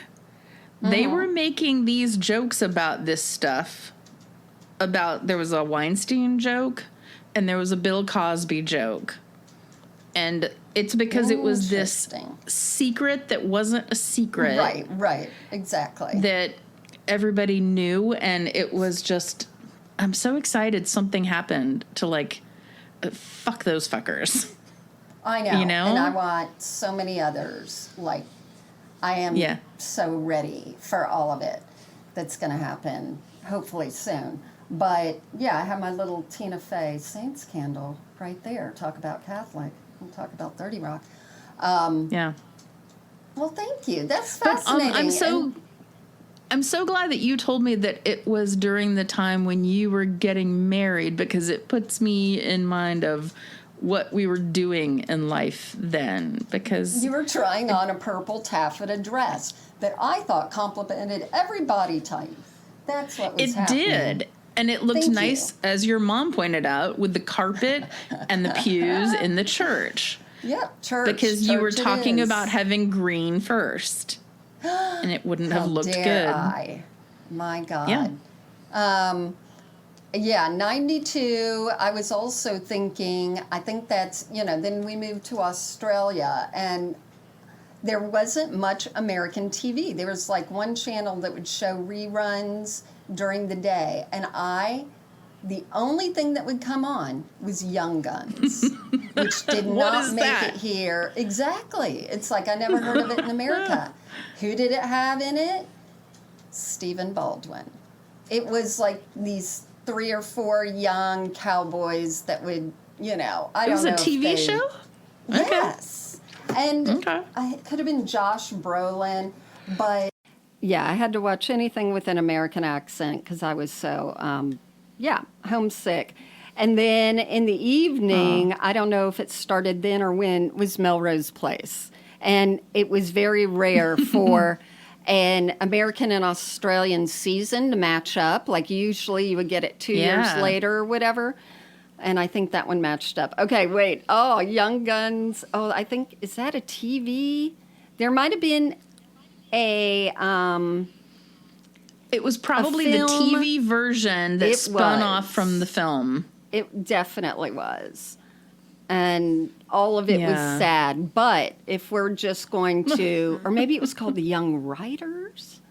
Speaker 2: they were making these jokes about this stuff. There was a Weinstein joke and there was a Bill Cosby joke. And it's because it was this secret that wasn't a secret.
Speaker 1: Right, exactly.
Speaker 2: That everybody knew, and it was just... I'm so excited something happened to, like, fuck those fuckers.
Speaker 1: I know. And I want so many others. Like, I am so ready for all of it that's going to happen, hopefully soon. But, yeah, I have my little Tina Fey Saints candle right there. Talk about Catholic. We'll talk about 30 Rock.
Speaker 2: Well,
Speaker 1: thank you. That's fascinating.
Speaker 2: I'm so glad that you told me that it was during the time when you were getting married, because it puts me in mind of what we were doing in life then. Because
Speaker 1: you were trying on a purple taffeta dress that I thought complimented every body type. That's what was happening. It did.
Speaker 2: And it looked nice, as your mom pointed out, with the carpet and the pews in the church.
Speaker 1: Yeah, church.
Speaker 2: Because you were talking about having green first. And it wouldn't have looked good.
Speaker 1: My God. Yeah. 92, I was also thinking, I think that's, then we moved to Australia, and there wasn't much American TV. There was like one channel that would show reruns during the day, and the only thing that would come on was Young Guns, which did not make it here. Exactly. It's like I never heard of it in America. Who did it have in it? Stephen Baldwin. It was like these 3 or 4 young cowboys that would, I don't know.
Speaker 2: It was a TV show?
Speaker 1: Yes. Okay. And it could have been Josh Brolin, but... Yeah, I had to watch anything with an American accent because I was so, homesick. And then in the evening, I don't know if it started then or when, was Melrose Place. And it was very rare for an American and Australian season to match up. Like usually you would get it 2 years later or whatever. And I think that one matched up. Okay, wait. Oh, Young Guns. Oh, I think, is that a TV? There might have been a...
Speaker 2: it was probably the TV version that spun off from the film.
Speaker 1: It definitely was. And all of it was sad. But if we're just going to, or maybe it was called The Young Writers?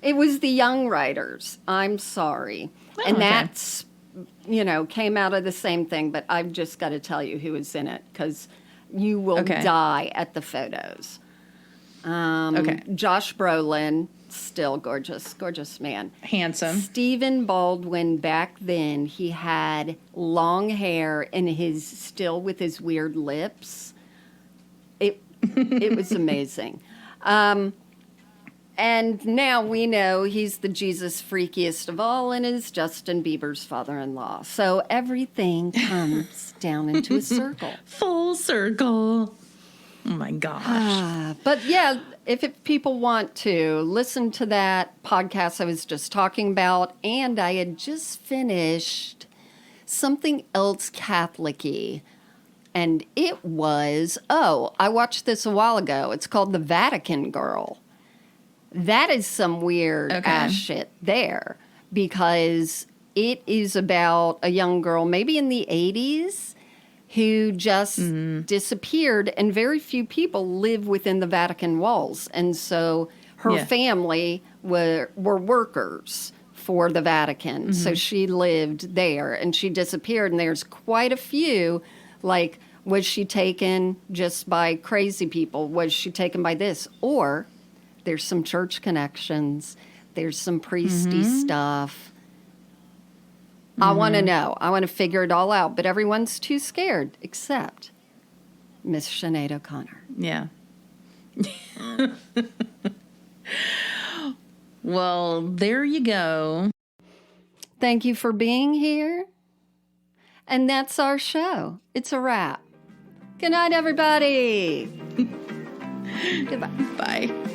Speaker 1: It was The Young Writers. I'm sorry. And that's, came out of the same thing. But I've just got to tell you who was in it, because you will die at the photos. Josh Brolin, still gorgeous, gorgeous man.
Speaker 2: Handsome.
Speaker 1: Stephen Baldwin, back then, he had long hair and still with his weird lips. It was amazing. And And now we know he's the Jesus freakiest of all and is Justin Bieber's father-in-law. So everything comes down into a circle.
Speaker 2: Full circle. Oh, my gosh.
Speaker 1: But yeah, if people want to listen to that podcast I was just talking about, and I had just finished something else Catholic-y. And it was, I watched this a while ago. It's called The Vatican Girl. That is some weird ass shit there, because it is about a young girl, maybe in the 80s, who just disappeared, and very few people live within the Vatican walls. And so her family were workers for the Vatican. So she lived there, and she disappeared. And there's quite a few, like, was she taken just by crazy people? Was she taken by this? Or there's some church connections. There's some priesty stuff. I want to know. I want to figure it all out. But everyone's too scared, except Miss Sinead O'Connor.
Speaker 2: Yeah. Well, there you go.
Speaker 1: Thank you for being here. And that's our show. It's a wrap. Good night, everybody. Goodbye.
Speaker 2: Bye.